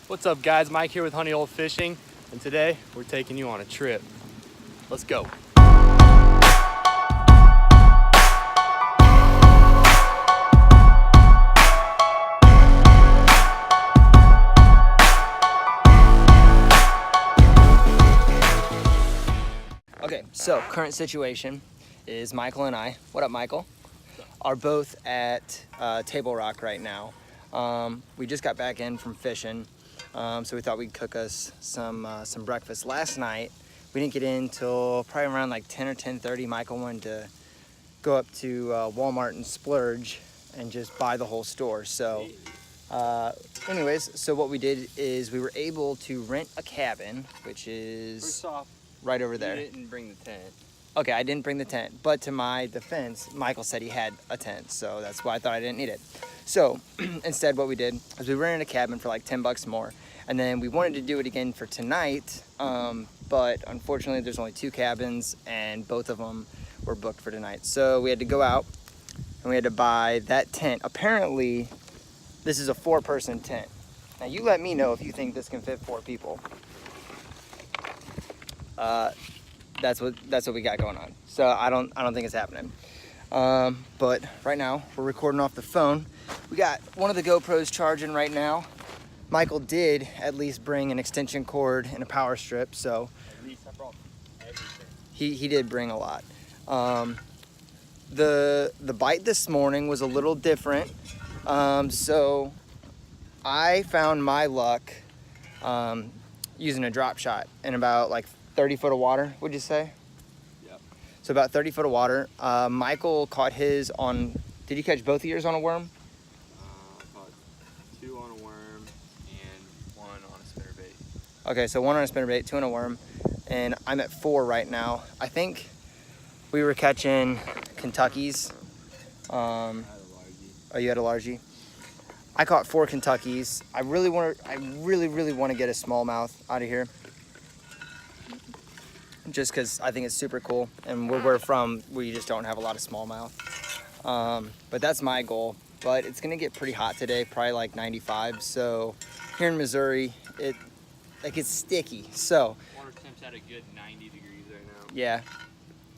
What's up guys, Mike here with Honey Hole Fishing, and today we're taking you on a trip. Let's go. Okay, so current situation is Michael and I, what up Michael, are both at Table Rock right now. We just got back in from fishing, so we thought we'd cook us some breakfast. Last night, we didn't get in till probably around like 10 or 10:30. Michael wanted to go up to Walmart and splurge and just buy the whole store. So anyways, so what we did is we were able to rent a cabin, which is right over there. You didn't bring the tent. Okay, I didn't bring the tent, but to my defense, Michael said he had a tent, so that's why I thought I didn't need it. So instead what we did is we rented a cabin for like 10 bucks more, and then we wanted to do it again for tonight, but unfortunately there's only 2 cabins and both of them were booked for tonight. So we had to go out and we had to buy that tent. Apparently this is a 4-person tent. Now you let me know if you think this can fit 4 people. That's what we got going on. So I don't think it's happening. But right now we're recording off the phone. We got one of the GoPros charging right now. Michael did at least bring an extension cord and a power strip, so At least I brought everything. he did bring a lot. The bite this morning was a little different. So I found my luck using a drop shot in about like 30 foot of water, would you say? Yep. So about 30 foot of water. Michael caught his on, did you catch both of yours on a worm? I caught 2 on a worm and 1 on a spinnerbait. Okay, so 1 on a spinnerbait, 2 on a worm, and I'm at 4 right now. I think we were catching Kentuckies. I had a largie. Oh, you had a largie? I caught 4 Kentuckies. I really want to get a smallmouth out of here, just because I think it's super cool, and where we're from, we just don't have a lot of smallmouth. But that's my goal. But it's gonna get pretty hot today, probably like 95. So here in Missouri, it's sticky. So Water temp's at a good 90 degrees right now. yeah.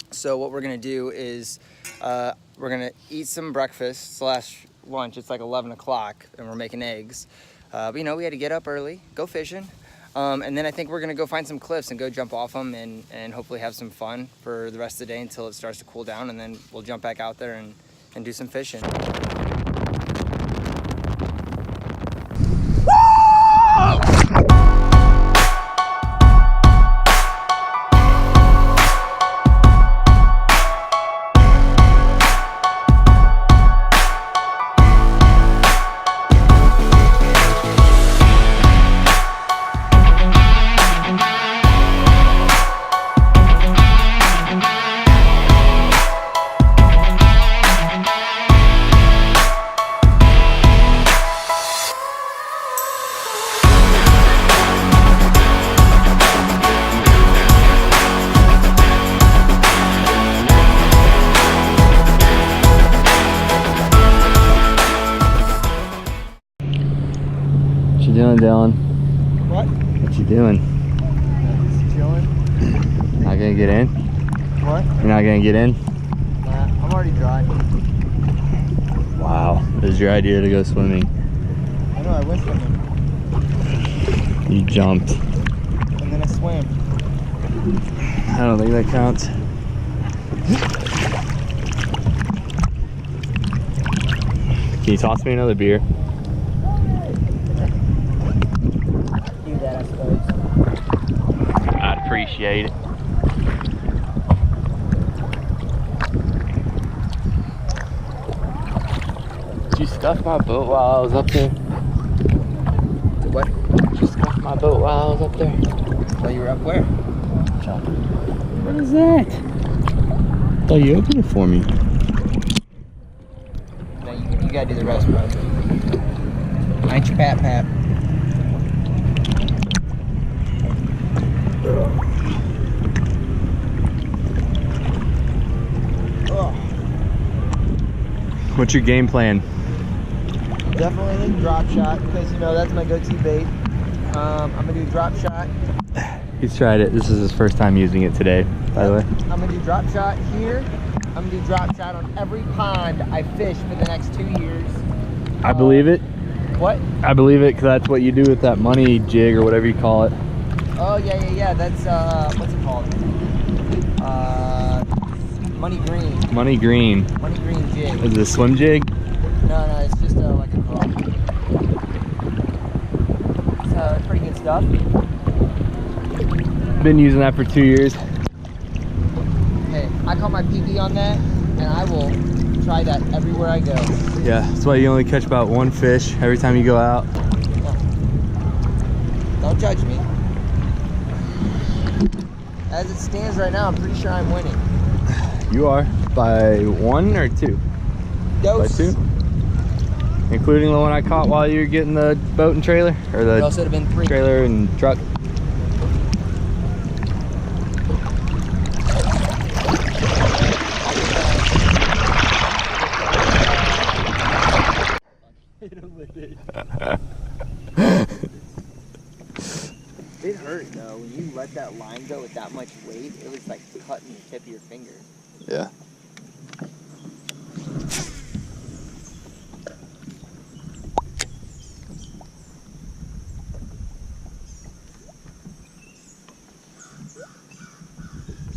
So what we're gonna do is we're gonna eat some breakfast / lunch. It's like 11 o'clock, and we're making eggs. But you know, we had to get up early, go fishing. And then I think we're gonna go find some cliffs and go jump off them and hopefully have some fun for the rest of the day until it starts to cool down, and then we'll jump back out there and do some fishing. What you doing, Dylan? What? What you doing? Just chilling. Not gonna get in? What? You're not gonna get in? Nah, I'm already dry. Wow, this is your idea to go swimming. I know, I went swimming. You jumped. And then I swam. I don't think that counts. Can you toss me another beer? Do that, I suppose. I'd appreciate it. Did you scuff my boat while I was up there? What? Did you scuff my boat while I was up there? While you were up where? What is that? Oh, you opened it for me. No, you gotta do the rest, bro. Ain't your pap. What's your game plan? Definitely drop shot, because you know that's my go-to bait. I'm gonna do drop shot. He's tried it. This is his first time using it today, by the way. I'm gonna do drop shot here. I'm gonna do drop shot on every pond I fish for the next 2 years. I believe it. What? I believe it because that's what you do with that money jig or whatever you call it. Oh yeah. That's what's it called? Money green. Money green. Money green jig. Is it a swim jig? No, it's just like a crawl. It's pretty good stuff. Been using that for 2 years. Hey, I caught my PB on that, and I will try that everywhere I go. Yeah, that's why you only catch about 1 fish every time you go out. Yeah. Don't judge me. As it stands right now, I'm pretty sure I'm winning. You are. By 1 or 2? Dose. By 2? Including the one I caught while you were getting the boat and trailer? Or the It also would have been 3. trailer and truck? It hurt though, when you let that line go with that much weight, it was like cutting the tip of your finger. Yeah.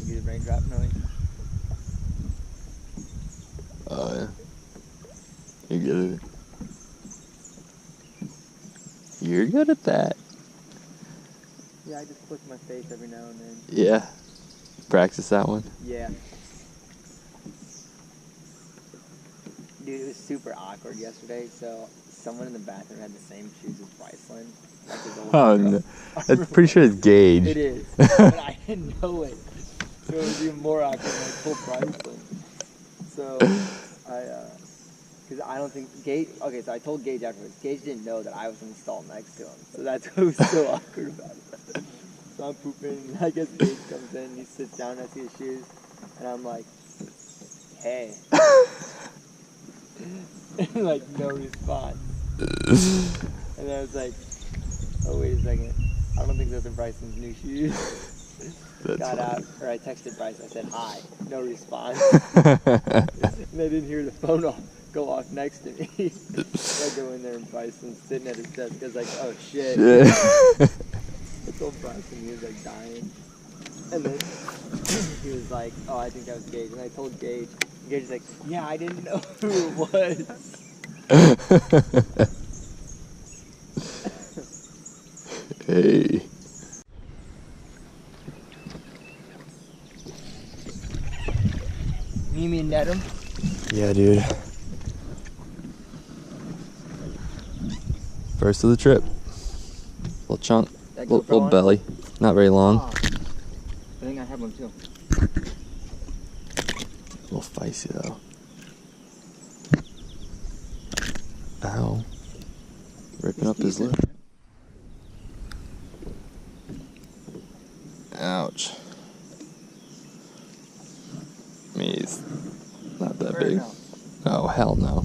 You get a raindrop noise? Oh yeah. You good at it. You're good at that. Yeah, I just flick my face every now and then. Yeah. Practice that one. Yeah. Dude, it was super awkward yesterday, so someone in the bathroom had the same shoes as Bryceland. Like his old Oh girl. no. I'm pretty sure it's Gage. It is, but I didn't know it. So it was even more awkward when I told Bryceland. So because I don't think Gage, okay, so I told Gage afterwards. Gage didn't know that I was in the stall next to him. So that's what was so awkward about it. So I'm pooping, and I guess Gage comes in, he sits down, I see his shoes, and I'm like, hey. And like, no response. And I was like, oh, wait a second. I don't think those are Bryson's new shoes. Got out, or I texted Bryce, I said, hi, no response. And I didn't hear the phone go off next to me. I go in there and Bryson's sitting at his desk. I was like, oh shit. I told Bryson, he was like dying. And then he was like, oh, I think that was Gage. And I told Gage. And Gage was like, yeah, I didn't know who it was. Hey. You mean net him? Yeah, dude. First of the trip. Little chunk. Little belly. Not very long. Oh. I think I have one too. A little feisty though. Ow. Ripping up his lip. Ouch. I mean, he's not that big. No? Oh, hell no.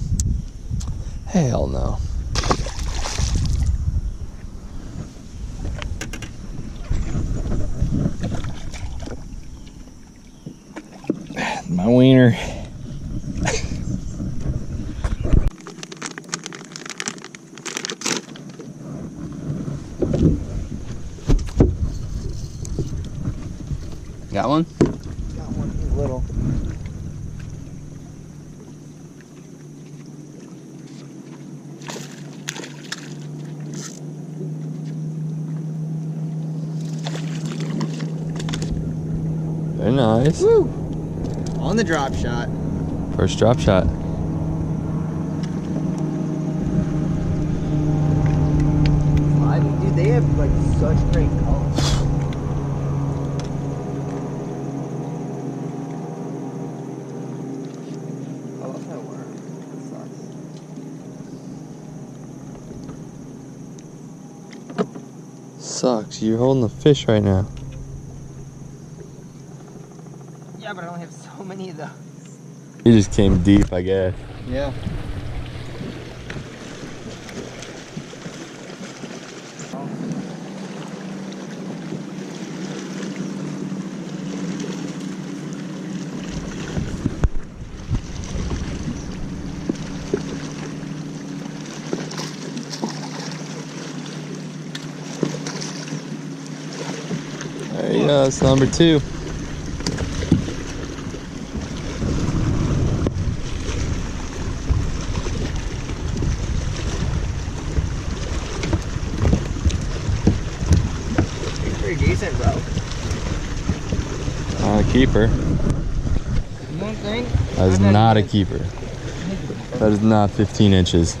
Hell no. My wiener. Got one? Got one. He's little. Very nice. Woo! On the drop shot. First drop shot. I mean, dude, they have like such great colors. I love that worm. That sucks. Sucks. You're holding a fish right now. Yeah, but I only have so many of those. You just came deep, I guess. Yeah. he goes, number 2. He's pretty decent, bro. Not a keeper. You don't think? That is not a keeper. That is not 15 inches.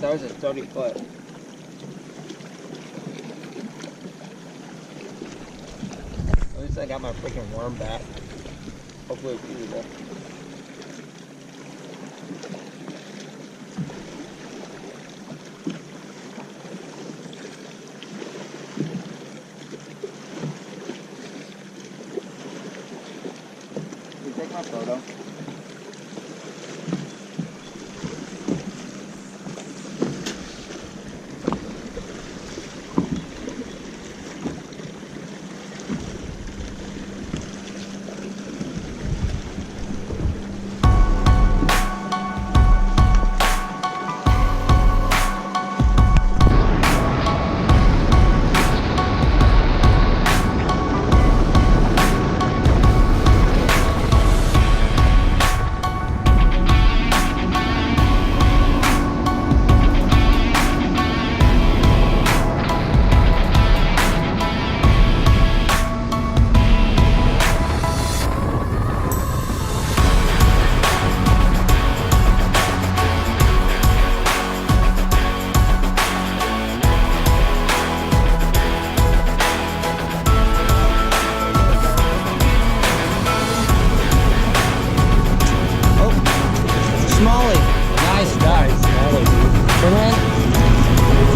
That was a 30-foot. At least I got my freaking worm back. Hopefully it's eatable. Can you take my photo?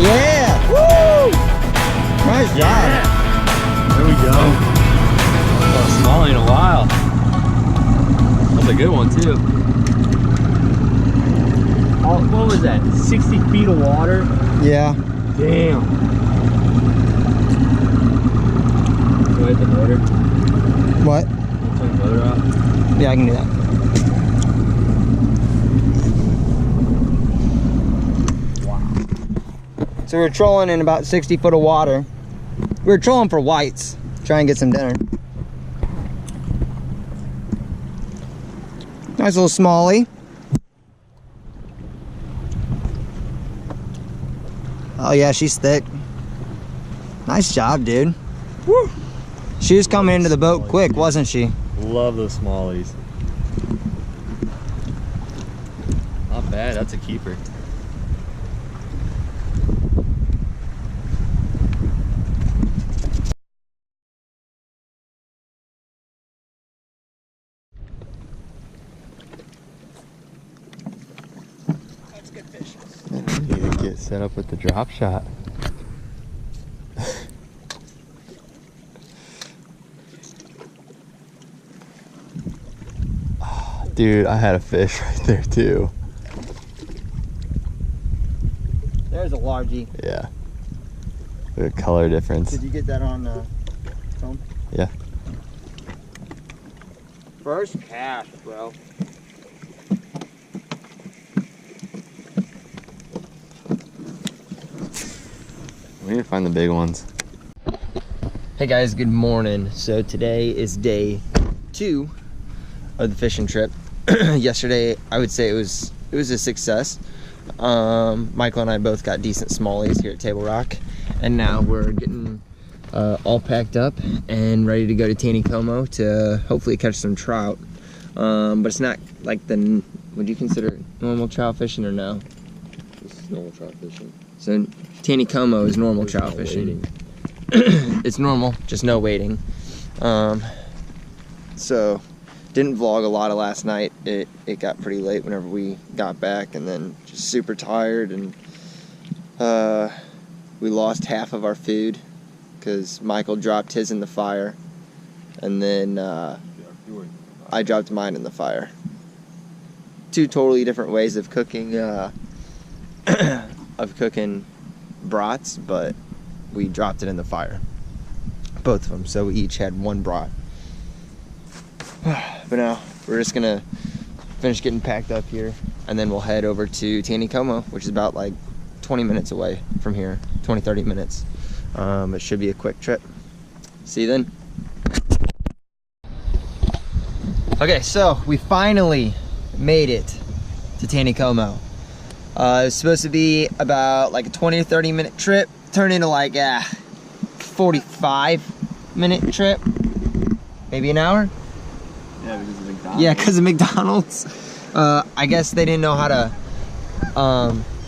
Yeah! Woo! Nice job. There we go. Oh, smallie in a while. That's a good one too. Oh, what was that? 60 feet of water? Yeah. Damn. Go hit the motor. What? Turn the motor off. Yeah, I can do that. So we're trolling in about 60 foot of water. We were trolling for whites, try and get some dinner. Nice little smallie. Oh yeah, she's thick. Nice job, dude. Woo! She was coming into the boat quick, wasn't she? Love those smallies. Not bad, that's a keeper. That's good fish. You need to get set up with the drop shot. Oh, dude, I had a fish right there too. There's a largie. Yeah. Look at the color difference. Did you get that on film? Yeah. First cast, bro. We need to find the big ones. Hey guys, good morning. So today is day 2 of the fishing trip. Yesterday, I would say it was a success. Michael and I both got decent smallies here at Table Rock, and now we're getting all packed up and ready to go to Taneycomo to hopefully catch some trout. But it's not like the, would you consider it normal trout fishing or no? This is normal trout fishing. So Taneycomo is normal trout fishing. It's normal, just no waiting. So didn't vlog a lot of last night. It got pretty late whenever we got back, and then just super tired, and we lost half of our food because Michael dropped his in the fire. and then I dropped mine in the fire. Two totally different ways of cooking brats, but we dropped it in the fire, both of them. So we each had one brat. But now we're just gonna finish getting packed up here, and then we'll head over to Taneycomo, which is about like 20 minutes away from here, 20-30 minutes. It should be a quick trip. See you then. Okay, so we finally made it to Taneycomo. It was supposed to be about like a 20 to 30 minute trip, turned into like a 45-minute trip, maybe an hour. Yeah, because of McDonald's. Yeah, because of McDonald's. I guess they didn't know how to.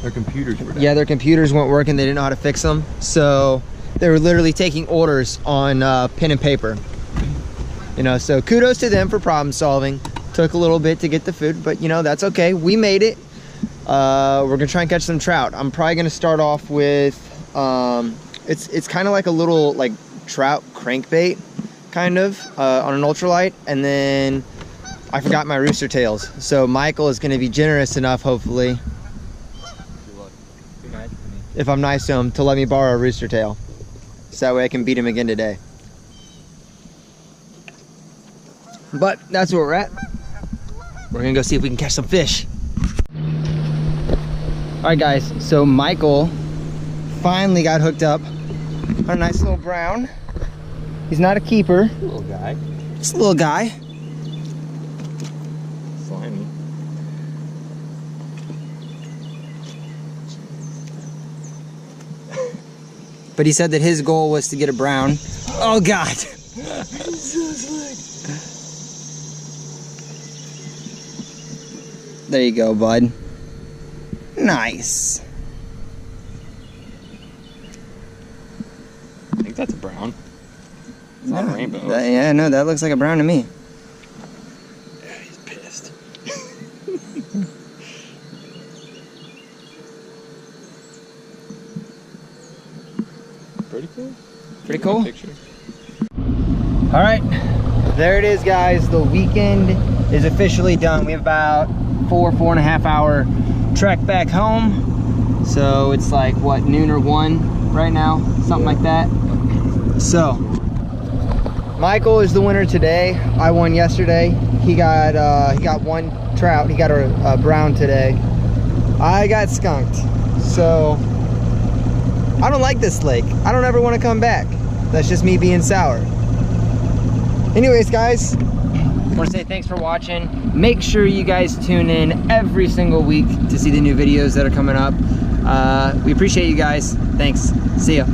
Their computers were down. Yeah, their computers weren't working. They didn't know how to fix them, so they were literally taking orders on pen and paper. You know, so kudos to them for problem solving. Took a little bit to get the food, but you know, that's okay. We made it. We're gonna try and catch some trout. I'm probably gonna start off with it's kind of like a little like trout crankbait, kind of on an ultralight, and then I forgot my rooster tails. So Michael is gonna be generous enough, hopefully, if I'm nice to him, to let me borrow a rooster tail, so that way I can beat him again today. But that's where we're at. We're gonna go see if we can catch some fish. All right, guys, so Michael finally got hooked up on a nice little brown. He's not a keeper. Little guy. Just a little guy. Slimy. But he said that his goal was to get a brown. Oh, God. There you go, bud. Nice. I think that's a brown. It's not a rainbow. Yeah, no, that looks like a brown to me. Yeah, he's pissed. Pretty cool. Pretty cool. Picture. All right, there it is, guys. The weekend is officially done. We have about 4.5 hour trek back home. So it's like, what, noon or 1 right now? Something like that. So, Michael is the winner today. I won yesterday. He got one trout. He got a brown today. I got skunked. So, I don't like this lake. I don't ever want to come back. That's just me being sour. Anyways, guys, I want to say thanks for watching. Make sure you guys tune in every single week to see the new videos that are coming up. We appreciate you guys. Thanks. See ya.